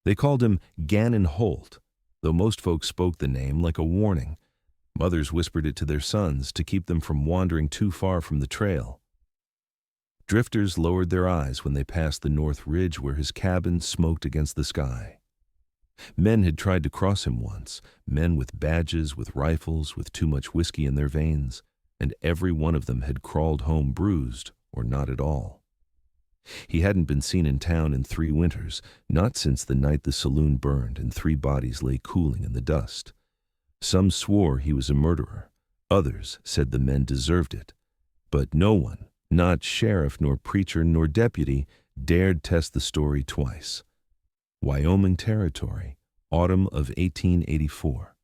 They called him Gannon Holt, though most folks spoke the name like a warning. Mothers whispered it to their sons to keep them from wandering too far from the trail. Drifters lowered their eyes when they passed the north ridge where his cabin smoked against the sky. Men had tried to cross him once, men with badges, with rifles, with too much whiskey in their veins, and every one of them had crawled home bruised or not at all. He hadn't been seen in town in 3 winters, not since the night the saloon burned and 3 bodies lay cooling in the dust. Some swore he was a murderer. Others said the men deserved it. But no one, not sheriff nor preacher nor deputy, dared test the story twice. Wyoming Territory, autumn of 1884.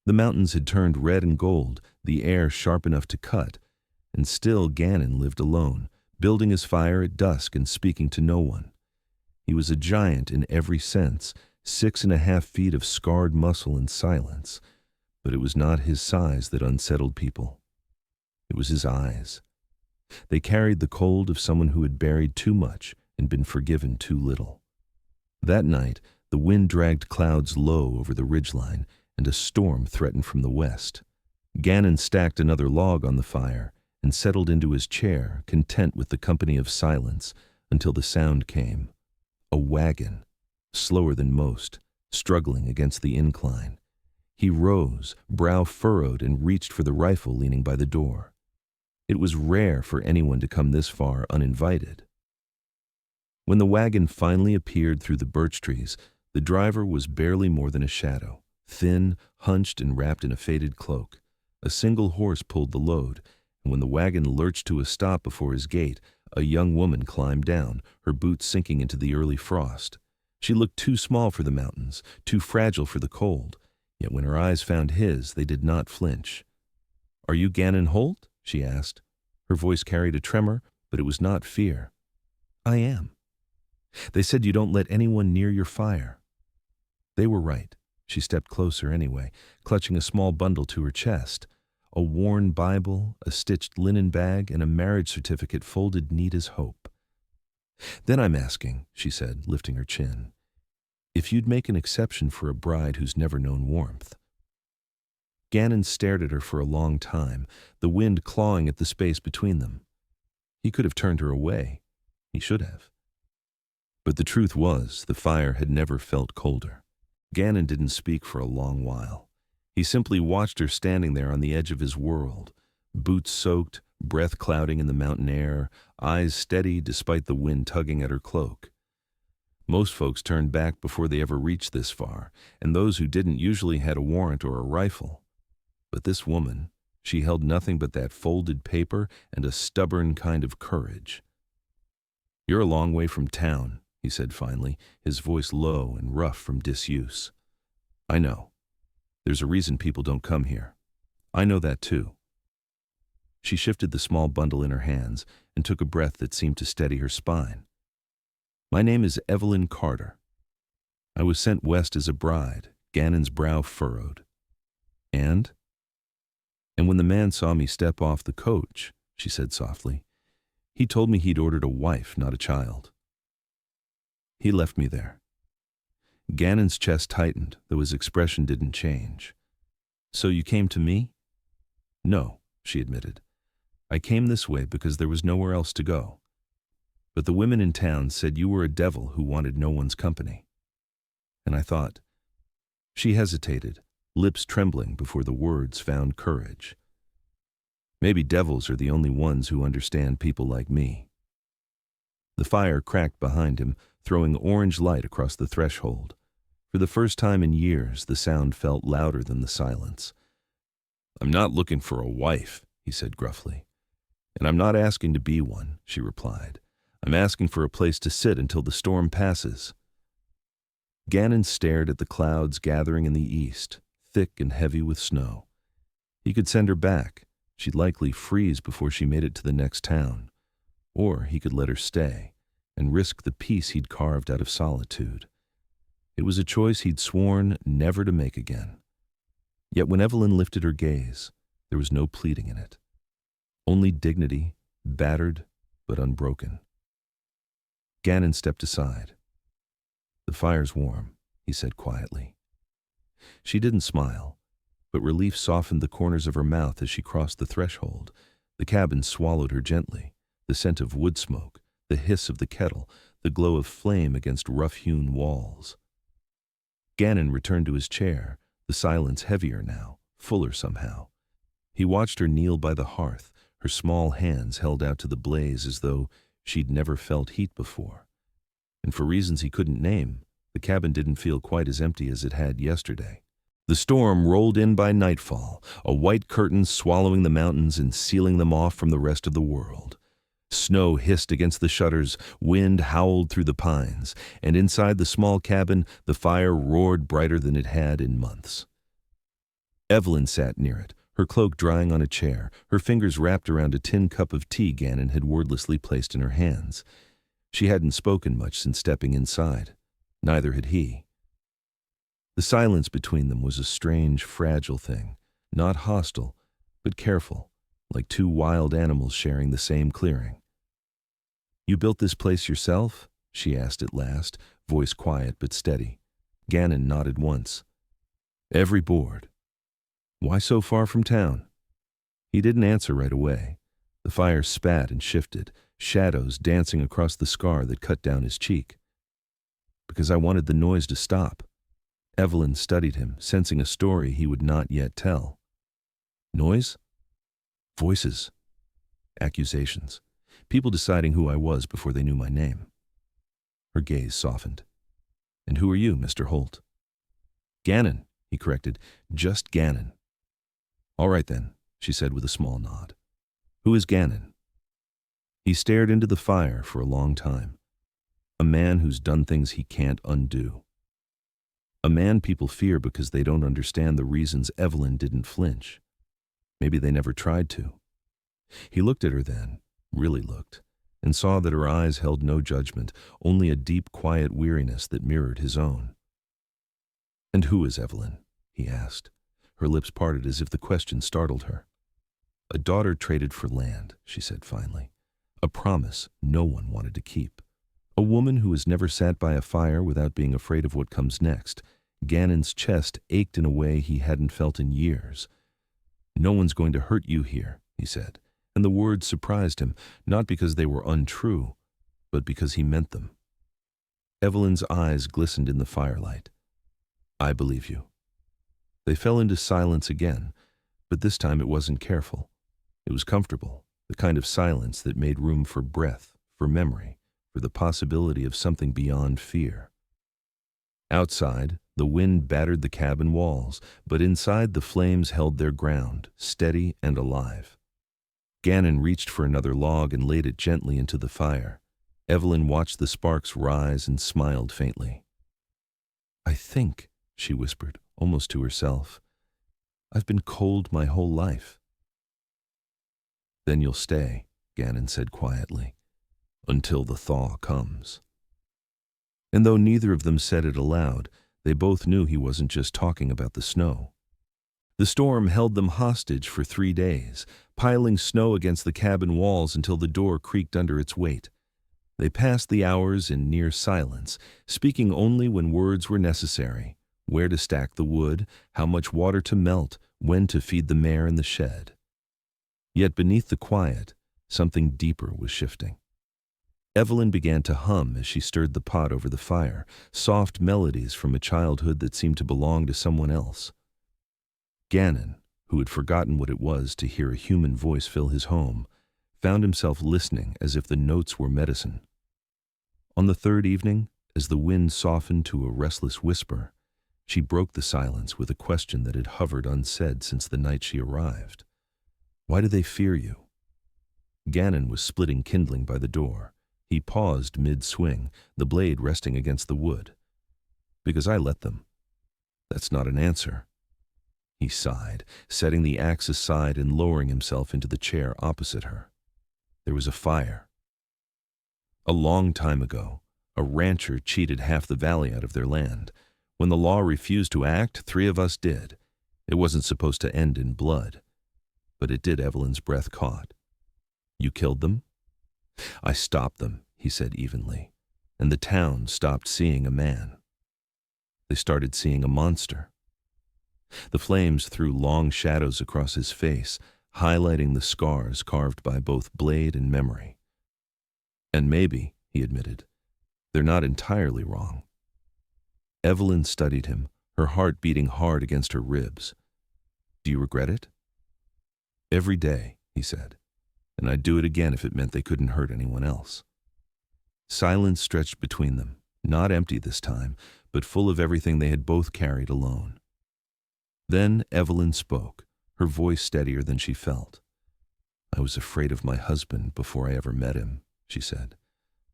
The mountains had turned red and gold, the air sharp enough to cut, and still Gannon lived alone, building his fire at dusk and speaking to no one. He was a giant in every sense, 6.5 feet of scarred muscle and silence, but it was not his size that unsettled people. It was his eyes. They carried the cold of someone who had buried too much and been forgiven too little. That night, the wind dragged clouds low over the ridgeline, and a storm threatened from the west. Gannon stacked another log on the fire and settled into his chair, content with the company of silence, until the sound came. A wagon, slower than most, struggling against the incline. He rose, brow furrowed, and reached for the rifle leaning by the door. It was rare for anyone to come this far uninvited. When the wagon finally appeared through the birch trees, the driver was barely more than a shadow, thin, hunched, and wrapped in a faded cloak. A single horse pulled the load, and when the wagon lurched to a stop before his gate, a young woman climbed down, her boots sinking into the early frost. She looked too small for the mountains, too fragile for the cold, yet when her eyes found his, they did not flinch. "Are you Gannon Holt?" she asked. Her voice carried a tremor, but it was not fear. "I am." "They said you don't let anyone near your fire." They were right. She stepped closer anyway, clutching a small bundle to her chest. A worn Bible, a stitched linen bag, and a marriage certificate folded neat as hope. "Then I'm asking," she said, lifting her chin, "if you'd make an exception for a bride who's never known warmth." Gannon stared at her for a long time, the wind clawing at the space between them. He could have turned her away. He should have. But the truth was, the fire had never felt colder. Gannon didn't speak for a long while. He simply watched her standing there on the edge of his world, boots soaked, breath clouding in the mountain air, eyes steady despite the wind tugging at her cloak. Most folks turned back before they ever reached this far, and those who didn't usually had a warrant or a rifle. But this woman, she held nothing but that folded paper and a stubborn kind of courage. "You're a long way from town," he said finally, his voice low and rough from disuse. "I know. There's a reason people don't come here. I know that too." She shifted the small bundle in her hands and took a breath that seemed to steady her spine. "My name is Evelyn Carter. I was sent west as a bride." Gannon's brow furrowed. "And when the man saw me step off the coach," she said softly, "he told me he'd ordered a wife, not a child. He left me there." Gannon's chest tightened, though his expression didn't change. "So you came to me?" "No," she admitted. "I came this way because there was nowhere else to go. But the women in town said you were a devil who wanted no one's company. And I thought." She hesitated, lips trembling before the words found courage. "Maybe devils are the only ones who understand people like me." The fire cracked behind him, throwing orange light across the threshold. For the first time in years, the sound felt louder than the silence. "I'm not looking for a wife," he said gruffly. "And I'm not asking to be one," she replied. "I'm asking for a place to sit until the storm passes." Gannon stared at the clouds gathering in the east, thick and heavy with snow. He could send her back. She'd likely freeze before she made it to the next town. Or he could let her stay and risk the peace he'd carved out of solitude. It was a choice he'd sworn never to make again. Yet when Evelyn lifted her gaze, there was no pleading in it. Only dignity, battered but unbroken. Gannon stepped aside. "The fire's warm," he said quietly. She didn't smile, but relief softened the corners of her mouth as she crossed the threshold. The cabin swallowed her gently, the scent of wood smoke, the hiss of the kettle, the glow of flame against rough-hewn walls. Gannon returned to his chair, the silence heavier now, fuller somehow. He watched her kneel by the hearth, her small hands held out to the blaze as though she'd never felt heat before. And for reasons he couldn't name, the cabin didn't feel quite as empty as it had yesterday. The storm rolled in by nightfall, a white curtain swallowing the mountains and sealing them off from the rest of the world. Snow hissed against the shutters, wind howled through the pines, and inside the small cabin, the fire roared brighter than it had in months. Evelyn sat near it, her cloak drying on a chair, her fingers wrapped around a tin cup of tea Gannon had wordlessly placed in her hands. She hadn't spoken much since stepping inside. Neither had he. The silence between them was a strange, fragile thing, not hostile, but careful, like two wild animals sharing the same clearing. "You built this place yourself?" she asked at last, voice quiet but steady. Gannon nodded once. "Every board." "Why so far from town?" He didn't answer right away. The fire spat and shifted, shadows dancing across the scar that cut down his cheek. "Because I wanted the noise to stop." Evelyn studied him, sensing a story he would not yet tell. "Noise?" "Voices. Accusations. People deciding who I was before they knew my name." Her gaze softened. "And who are you, Mr. Holt?" "Gannon," he corrected. "Just Gannon." "All right then," she said with a small nod. "Who is Gannon?" He stared into the fire for a long time. A man who's done things he can't undo. A man people fear because they don't understand the reasons Evelyn didn't flinch. Maybe they never tried to. He looked at her then, really looked, and saw that her eyes held no judgment, only a deep, quiet weariness that mirrored his own. "And who is Evelyn?" he asked. Her lips parted as if the question startled her. "A daughter traded for land," she said finally. "A promise no one wanted to keep. A woman who has never sat by a fire without being afraid of what comes next." Gannon's chest ached in a way he hadn't felt in years. "No one's going to hurt you here," he said, and the words surprised him, not because they were untrue, but because he meant them. Evelyn's eyes glistened in the firelight. "I believe you." They fell into silence again, but this time it wasn't careful. It was comfortable, the kind of silence that made room for breath, for memory, for the possibility of something beyond fear. Outside, the wind battered the cabin walls, but inside the flames held their ground, steady and alive. Gannon reached for another log and laid it gently into the fire. Evelyn watched the sparks rise and smiled faintly. "I think," she whispered, almost to herself, "I've been cold my whole life." "Then you'll stay," Gannon said quietly, "until the thaw comes." And though neither of them said it aloud, they both knew he wasn't just talking about the snow. The storm held them hostage for 3 days, piling snow against the cabin walls until the door creaked under its weight. They passed the hours in near silence, speaking only when words were necessary, where to stack the wood, how much water to melt, when to feed the mare in the shed. Yet beneath the quiet, something deeper was shifting. Evelyn began to hum as she stirred the pot over the fire, soft melodies from a childhood that seemed to belong to someone else. Gannon, who had forgotten what it was to hear a human voice fill his home, found himself listening as if the notes were medicine. On the third evening, as the wind softened to a restless whisper, she broke the silence with a question that had hovered unsaid since the night she arrived. "Why do they fear you?" Gannon was splitting kindling by the door. He paused mid-swing, the blade resting against the wood. "Because I let them." "That's not an answer." He sighed, setting the axe aside and lowering himself into the chair opposite her. There was a fire. A long time ago, a rancher cheated half the valley out of their land. When the law refused to act, 3 of us did. It wasn't supposed to end in blood. But it did. Evelyn's breath caught. "You killed them?" "I stopped them," he said evenly, "and the town stopped seeing a man." They started seeing a monster. The flames threw long shadows across his face, highlighting the scars carved by both blade and memory. And maybe, he admitted, they're not entirely wrong. Evelyn studied him, her heart beating hard against her ribs. Do you regret it? Every day, he said, and I'd do it again if it meant they couldn't hurt anyone else. Silence stretched between them, not empty this time, but full of everything they had both carried alone. Then Evelyn spoke, her voice steadier than she felt. I was afraid of my husband before I ever met him, she said,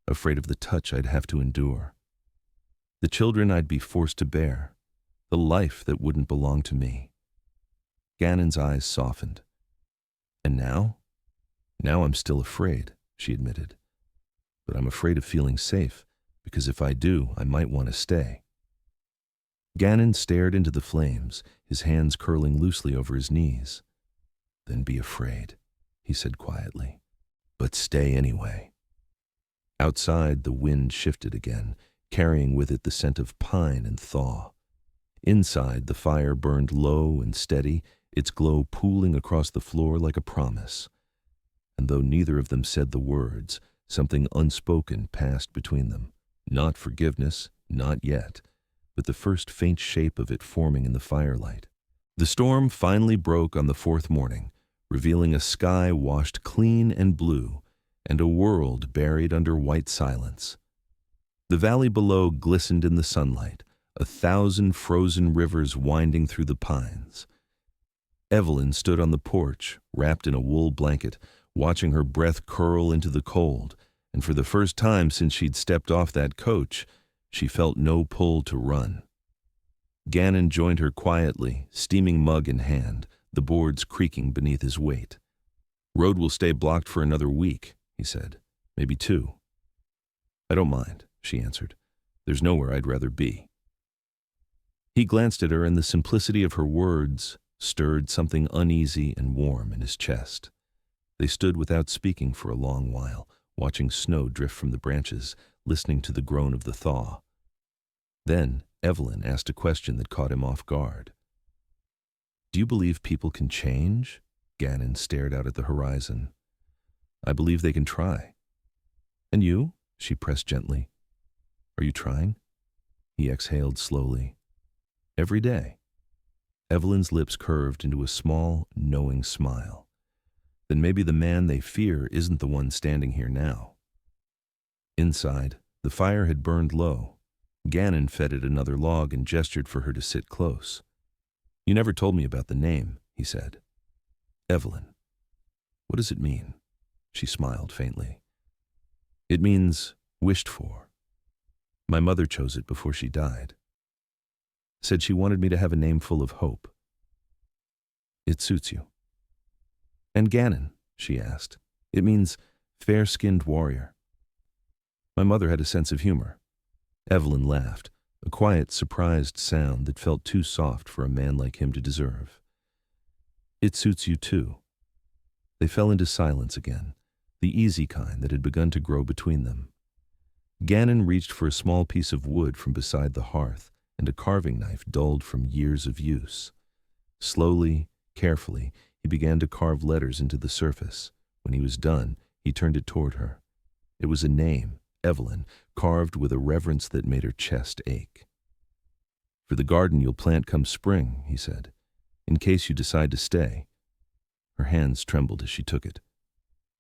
afraid of the touch I'd have to endure, the children I'd be forced to bear, the life that wouldn't belong to me. Gannon's eyes softened. And now? Now I'm still afraid, she admitted. But I'm afraid of feeling safe, because if I do, I might want to stay. Gannon stared into the flames, his hands curling loosely over his knees. Then be afraid, he said quietly, but stay anyway. Outside, the wind shifted again, carrying with it the scent of pine and thaw. Inside, the fire burned low and steady, its glow pooling across the floor like a promise. And though neither of them said the words, something unspoken passed between them. Not forgiveness, not yet, but the first faint shape of it forming in the firelight. The storm finally broke on the fourth morning, revealing a sky washed clean and blue, and a world buried under white silence. The valley below glistened in the sunlight, 1,000 frozen rivers winding through the pines. Evelyn stood on the porch, wrapped in a wool blanket, watching her breath curl into the cold, and for the first time since she'd stepped off that coach, she felt no pull to run. Gannon joined her quietly, steaming mug in hand, the boards creaking beneath his weight. Road will stay blocked for another week, he said. Maybe 2. I don't mind, she answered. There's nowhere I'd rather be. He glanced at her, and the simplicity of her words stirred something uneasy and warm in his chest. They stood without speaking for a long while, watching snow drift from the branches, listening to the groan of the thaw. Then Evelyn asked a question that caught him off guard. Do you believe people can change? Gannon stared out at the horizon. I believe they can try. And you? She pressed gently. Are you trying? He exhaled slowly. Every day. Evelyn's lips curved into a small, knowing smile. Then maybe the man they fear isn't the one standing here now. Inside, the fire had burned low. Gannon fetted another log and gestured for her to sit close. You never told me about the name, he said. Evelyn. What does it mean? She smiled faintly. It means wished for. My mother chose it before she died. Said she wanted me to have a name full of hope. It suits you. And Gannon, she asked. It means fair-skinned warrior. My mother had a sense of humor. Evelyn laughed, a quiet, surprised sound that felt too soft for a man like him to deserve. It suits you too. They fell into silence again, the easy kind that had begun to grow between them. Gannon reached for a small piece of wood from beside the hearth and a carving knife dulled from years of use. Slowly, carefully, he began to carve letters into the surface. When he was done, he turned it toward her. It was a name, Evelyn, carved with a reverence that made her chest ache. For the garden you'll plant come spring, he said, in case you decide to stay. Her hands trembled as she took it.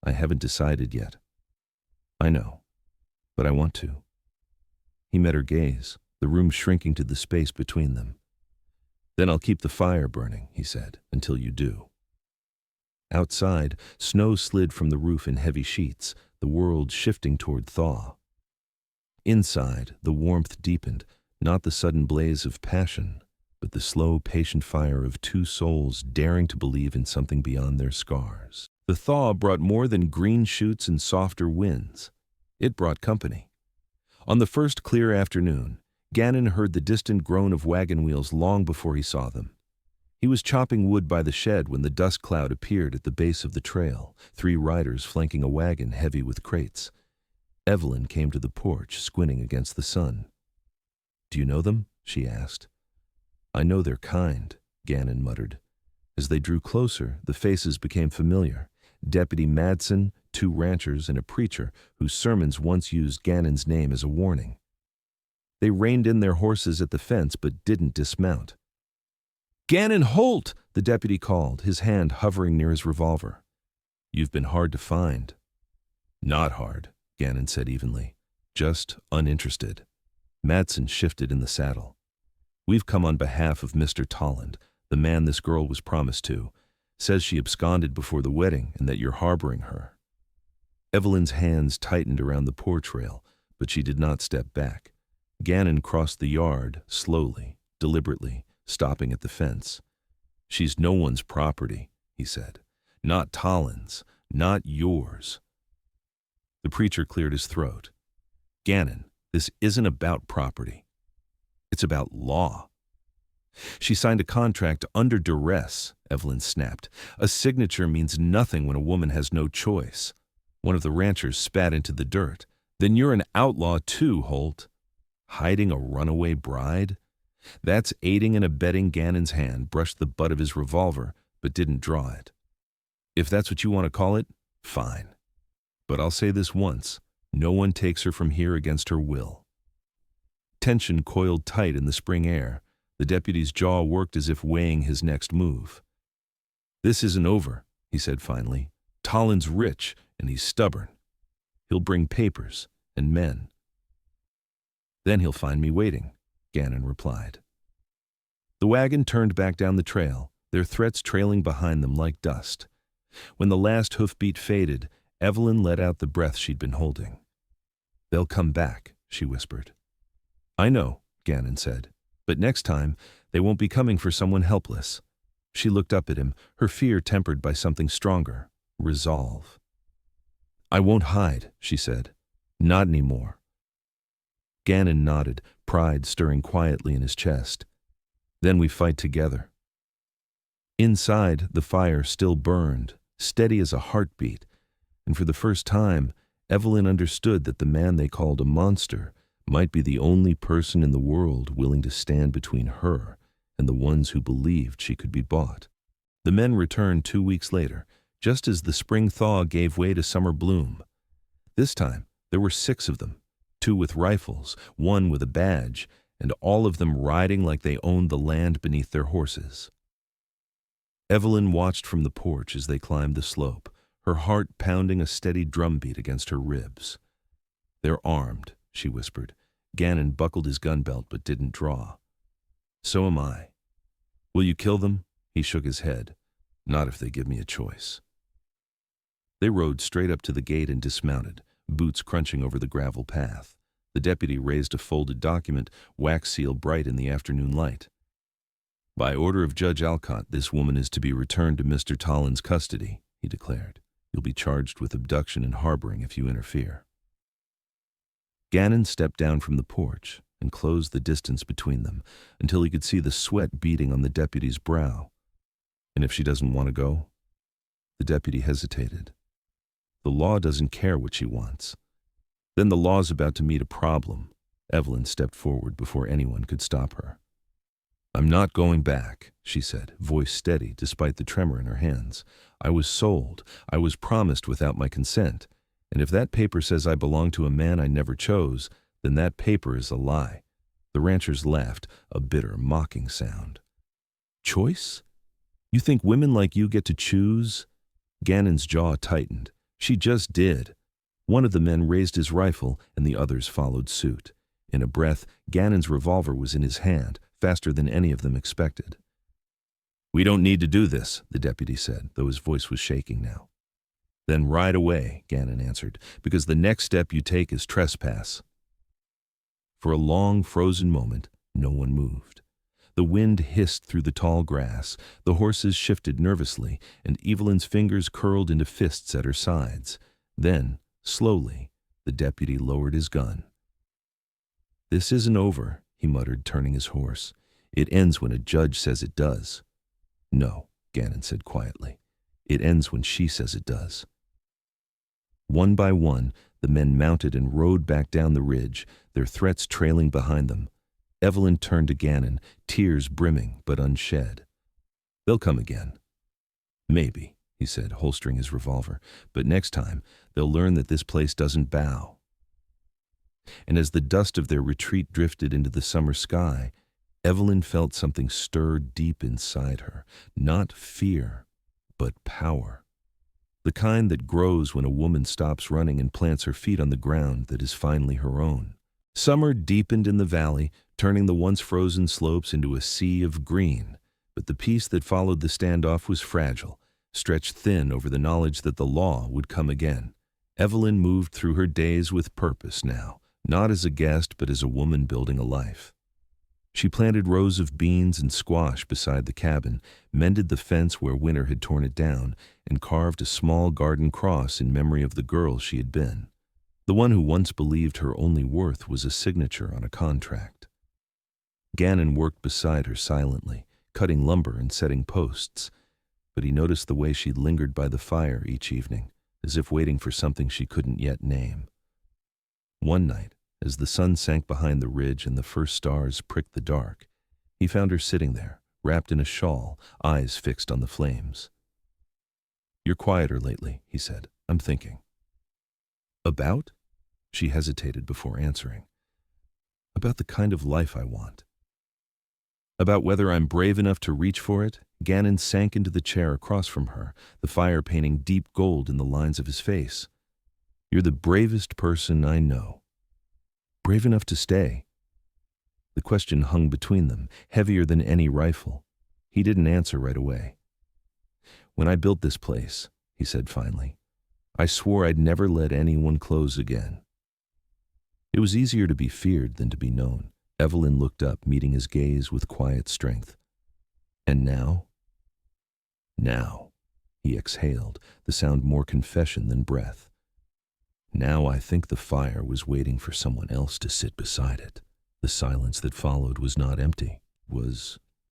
I haven't decided yet. I know, but I want to. He met her gaze, the room shrinking to the space between them. Then I'll keep the fire burning, he said, until you do. Outside, snow slid from the roof in heavy sheets, the world shifting toward thaw. Inside, the warmth deepened, not the sudden blaze of passion, but the slow, patient fire of 2 souls daring to believe in something beyond their scars. The thaw brought more than green shoots and softer winds. It brought company. On the first clear afternoon, Gannon heard the distant groan of wagon wheels long before he saw them. He was chopping wood by the shed when the dust cloud appeared at the base of the trail, 3 riders flanking a wagon heavy with crates. Evelyn came to the porch, squinting against the sun. Do you know them? she asked. I know they're kind, Gannon muttered. As they drew closer, the faces became familiar. Deputy Madsen, 2 ranchers, and a preacher whose sermons once used Gannon's name as a warning. They reined in their horses at the fence but didn't dismount. "Gannon, halt!" the deputy called, his hand hovering near his revolver. "You've been hard to find." "Not hard," Gannon said evenly. "Just uninterested." Madsen shifted in the saddle. "We've come on behalf of Mr. Tolland, the man this girl was promised to. Says she absconded before the wedding and that you're harboring her." Evelyn's hands tightened around the porch rail, but she did not step back. Gannon crossed the yard, slowly, deliberately, stopping at the fence. "She's no one's property," he said. "Not Tolland's, not yours." The preacher cleared his throat. "Gannon, this isn't about property. It's about law." "She signed a contract under duress," Evelyn snapped. "A signature means nothing when a woman has no choice." One of the ranchers spat into the dirt. "Then you're an outlaw too, Holt." "Hiding a runaway bride?" That's aiding and abetting. Gannon's hand brushed the butt of his revolver, but didn't draw it. "If that's what you want to call it, fine. But I'll say this once, no one takes her from here against her will." Tension coiled tight in the spring air. The deputy's jaw worked as if weighing his next move. "This isn't over," he said finally. "Tolland's rich, and he's stubborn. He'll bring papers and men." "Then he'll find me waiting," Gannon replied. The wagon turned back down the trail, their threats trailing behind them like dust. When the last hoofbeat faded, Evelyn let out the breath she'd been holding. "They'll come back," she whispered. "I know," Gannon said. "But next time, they won't be coming for someone helpless." She looked up at him, her fear tempered by something stronger, resolve. "I won't hide," she said. "Not anymore." Gannon nodded, pride stirring quietly in his chest. "Then we fight together." Inside, the fire still burned, steady as a heartbeat, and for the first time, Evelyn understood that the man they called a monster might be the only person in the world willing to stand between her and the ones who believed she could be bought. The men returned 2 weeks later, just as the spring thaw gave way to summer bloom. This time, there were 6 of them, 2 with rifles, 1 with a badge, and all of them riding like they owned the land beneath their horses. Evelyn watched from the porch as they climbed the slope, her heart pounding a steady drumbeat against her ribs. "They're armed," she whispered. Gannon buckled his gun belt but didn't draw. "So am I." "Will you kill them?" He shook his head. "Not if they give me a choice." They rode straight up to the gate and dismounted, boots crunching over the gravel path. The deputy raised a folded document, wax seal bright in the afternoon light. "By order of Judge Alcott, this woman is to be returned to Mr. Tolland's custody," he declared. "You'll be charged with abduction and harboring if you interfere." Gannon stepped down from the porch and closed the distance between them until he could see the sweat beading on the deputy's brow. "And if she doesn't want to go?" The deputy hesitated. "The law doesn't care what she wants." "Then the law's about to meet a problem." Evelyn stepped forward before anyone could stop her. "I'm not going back," she said, voice steady despite the tremor in her hands. "I was sold. I was promised without my consent. And if that paper says I belong to a man I never chose, then that paper is a lie." The ranchers laughed, a bitter, mocking sound. "Choice? You think women like you get to choose?" Gannon's jaw tightened. "She just did." One of the men raised his rifle, and the others followed suit. In a breath, Gannon's revolver was in his hand, faster than any of them expected. "We don't need to do this," the deputy said, though his voice was shaking now. "Then ride away," Gannon answered, "because the next step you take is trespass." For a long, frozen moment, no one moved. The wind hissed through the tall grass, the horses shifted nervously, and Evelyn's fingers curled into fists at her sides. Then, slowly, the deputy lowered his gun. "This isn't over," he muttered, turning his horse. "It ends when a judge says it does." "No," Gannon said quietly. "It ends when she says it does." One by one, the men mounted and rode back down the ridge, their threats trailing behind them. Evelyn turned to Gannon, tears brimming but unshed. "They'll come again." "Maybe," he said, holstering his revolver, "but next time they'll learn that this place doesn't bow." And as the dust of their retreat drifted into the summer sky, Evelyn felt something stir deep inside her, not fear, but power. The kind that grows when a woman stops running and plants her feet on the ground that is finally her own. Summer deepened in the valley, turning the once frozen slopes into a sea of green, but the peace that followed the standoff was fragile, stretched thin over the knowledge that the law would come again. Evelyn moved through her days with purpose now, not as a guest but as a woman building a life. She planted rows of beans and squash beside the cabin, mended the fence where winter had torn it down, and carved a small garden cross in memory of the girl she had been. The one who once believed her only worth was a signature on a contract. Gannon worked beside her silently, cutting lumber and setting posts, but he noticed the way she lingered by the fire each evening, as if waiting for something she couldn't yet name. One night, as the sun sank behind the ridge and the first stars pricked the dark, he found her sitting there, wrapped in a shawl, eyes fixed on the flames. "You're quieter lately," he said. "I'm thinking." "About?" She hesitated before answering. "About the kind of life I want." "About whether I'm brave enough to reach for it?" Gannon sank into the chair across from her, the fire painting deep gold in the lines of his face. "You're the bravest person I know." "Brave enough to stay?" The question hung between them, heavier than any rifle. He didn't answer right away. "When I built this place," he said finally, "I swore I'd never let anyone close again." It was easier to be feared than to be known. Evelyn looked up, meeting his gaze with quiet strength. "And now?" "Now," he exhaled, the sound more confession than breath. "Now I think the fire was waiting for someone else to sit beside it." The silence that followed was not empty.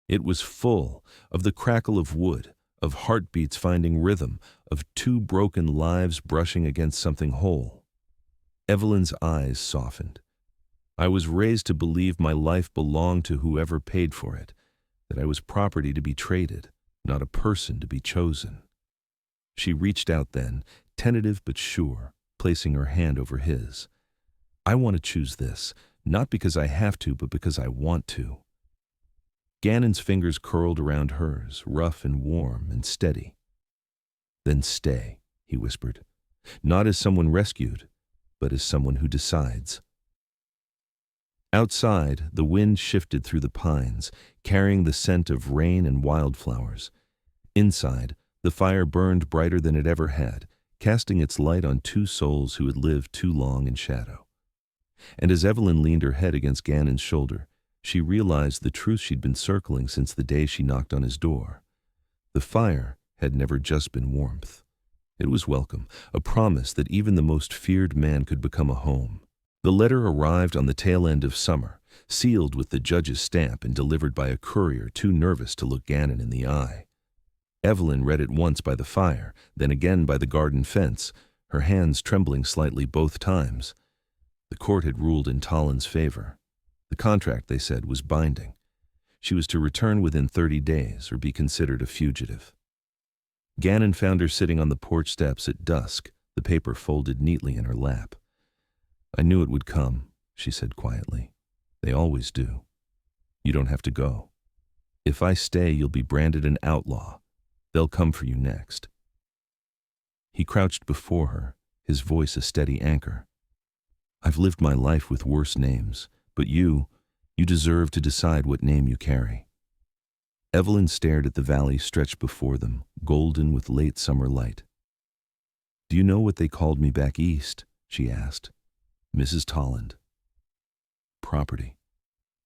It was full of the crackle of wood, of heartbeats finding rhythm, of two broken lives brushing against something whole. Evelyn's eyes softened. "I was raised to believe my life belonged to whoever paid for it, that I was property to be traded, not a person to be chosen." She reached out then, tentative but sure, placing her hand over his. "I want to choose this, not because I have to, but because I want to." Gannon's fingers curled around hers, rough and warm and steady. "Then stay," he whispered, "not as someone rescued, but as someone who decides." Outside, the wind shifted through the pines, carrying the scent of rain and wildflowers. Inside, the fire burned brighter than it ever had, casting its light on two souls who had lived too long in shadow. And as Evelyn leaned her head against Gannon's shoulder, she realized the truth she'd been circling since the day she knocked on his door. The fire had never just been warmth. It was welcome, a promise that even the most feared man could become a home. The letter arrived on the tail end of summer, sealed with the judge's stamp and delivered by a courier too nervous to look Gannon in the eye. Evelyn read it once by the fire, then again by the garden fence, her hands trembling slightly both times. The court had ruled in Talon's favor. The contract, they said, was binding. She was to return within 30 days or be considered a fugitive. Gannon found her sitting on the porch steps at dusk, the paper folded neatly in her lap. "I knew it would come," she said quietly. "They always do. You don't have to go. If I stay, you'll be branded an outlaw. They'll come for you next." He crouched before her, his voice a steady anchor. "I've lived my life with worse names, but you deserve to decide what name you carry." Evelyn stared at the valley stretched before them, golden with late summer light. "Do you know what they called me back east?" she asked. "Mrs. Tolland. Property.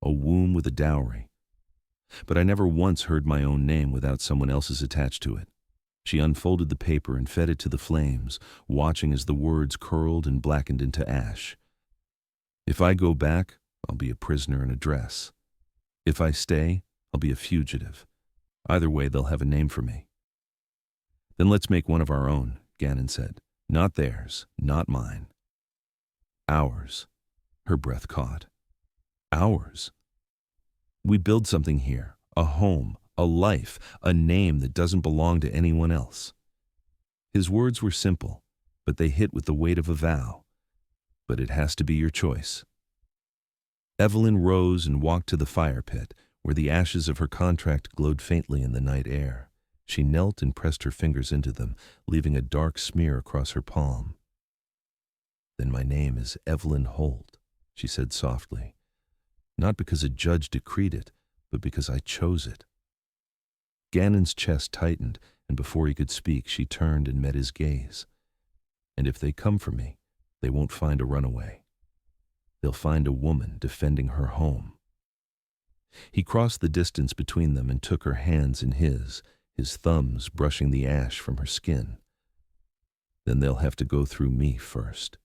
A womb with a dowry. But I never once heard my own name without someone else's attached to it." She unfolded the paper and fed it to the flames, watching as the words curled and blackened into ash. "If I go back, I'll be a prisoner in a dress. If I stay, I'll be a fugitive. Either way, they'll have a name for me." "Then let's make one of our own," Gannon said. "Not theirs, not mine. Ours." Her breath caught. "Ours?" We build something here, a home, a life, a name that doesn't belong to anyone else. His words were simple, but they hit with the weight of a vow. But it has to be your choice. Evelyn rose and walked to the fire pit, where the ashes of her contract glowed faintly in the night air. She knelt and pressed her fingers into them, leaving a dark smear across her palm. "Then my name is Evelyn Holt," she said softly. "Not because a judge decreed it, but because I chose it." Gannon's chest tightened, and before he could speak, she turned and met his gaze. "And if they come for me, they won't find a runaway. They'll find a woman defending her home." He crossed the distance between them and took her hands in his thumbs brushing the ash from her skin. "Then they'll have to go through me first."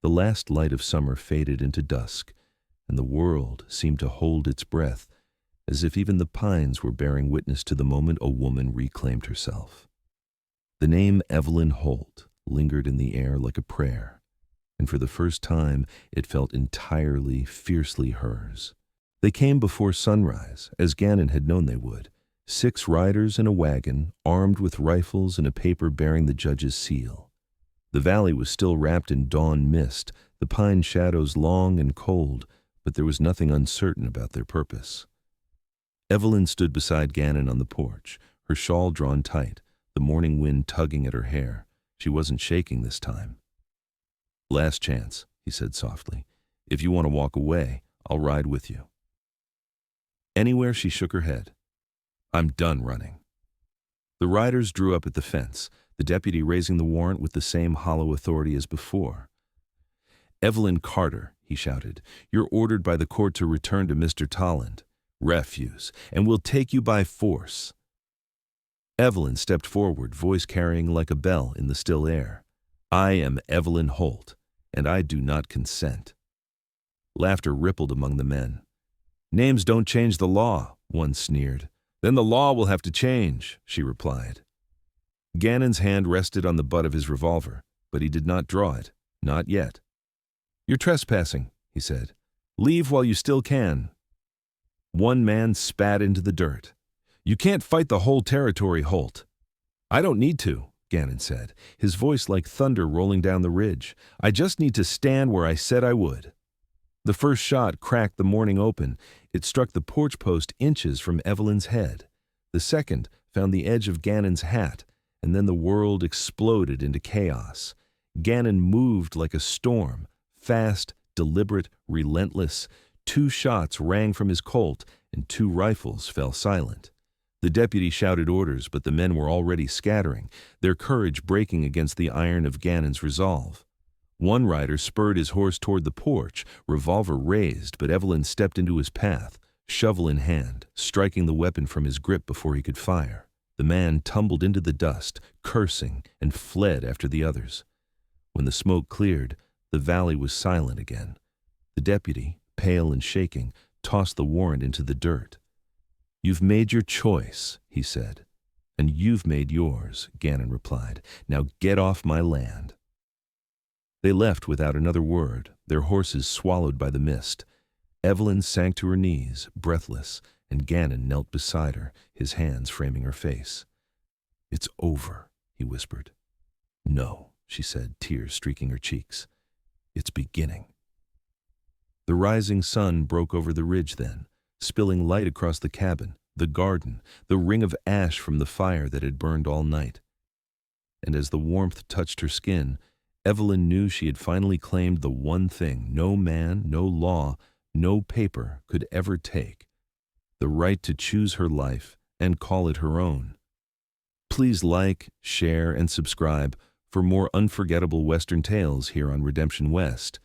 The last light of summer faded into dusk, and the world seemed to hold its breath, as if even the pines were bearing witness to the moment a woman reclaimed herself. The name Evelyn Holt lingered in the air like a prayer, and for the first time it felt entirely, fiercely hers. They came before sunrise, as Gannon had known they would. 6 riders in a wagon, armed with rifles and a paper bearing the judge's seal. The valley was still wrapped in dawn mist, the pine shadows long and cold, but there was nothing uncertain about their purpose. Evelyn stood beside Gannon on the porch, her shawl drawn tight, the morning wind tugging at her hair. She wasn't shaking this time. "Last chance," he said softly. "If you want to walk away, I'll ride with you." "Anywhere?" She shook her head. "I'm done running." The riders drew up at the fence, the deputy raising the warrant with the same hollow authority as before. "Evelyn Carter," he shouted, "you're ordered by the court to return to Mr. Tolland. Refuse, and we'll take you by force." Evelyn stepped forward, voice carrying like a bell in the still air. "I am Evelyn Holt, and I do not consent." Laughter rippled among the men. "Names don't change the law," one sneered. "Then the law will have to change," she replied. Gannon's hand rested on the butt of his revolver, but he did not draw it, not yet. "You're trespassing," he said. "Leave while you still can." One man spat into the dirt. "You can't fight the whole territory, Holt." "I don't need to," Gannon said, his voice like thunder rolling down the ridge. "I just need to stand where I said I would." The first shot cracked the morning open. It struck the porch post inches from Evelyn's head. The second found the edge of Gannon's hat, and then the world exploded into chaos. Gannon moved like a storm, fast, deliberate, relentless. 2 shots rang from his Colt, and 2 rifles fell silent. The deputy shouted orders, but the men were already scattering, their courage breaking against the iron of Gannon's resolve. One rider spurred his horse toward the porch, revolver raised, but Evelyn stepped into his path, shovel in hand, striking the weapon from his grip before he could fire. The man tumbled into the dust, cursing, and fled after the others. When the smoke cleared, the valley was silent again. The deputy, pale and shaking, tossed the warrant into the dirt. "You've made your choice," he said. "And you've made yours," Gannon replied. "Now get off my land." They left without another word, their horses swallowed by the mist. Evelyn sank to her knees, breathless, and Gannon knelt beside her, his hands framing her face. "It's over," he whispered. "No," she said, tears streaking her cheeks. "It's beginning." The rising sun broke over the ridge then, spilling light across the cabin, the garden, the ring of ash from the fire that had burned all night. And as the warmth touched her skin, Evelyn knew she had finally claimed the one thing no man, no law, no paper could ever take: the right to choose her life and call it her own. Please like, share, and subscribe for more unforgettable Western tales here on Redemption West.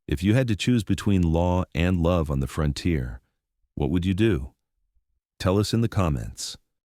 If you had to choose between law and love on the frontier, what would you do? Tell us in the comments.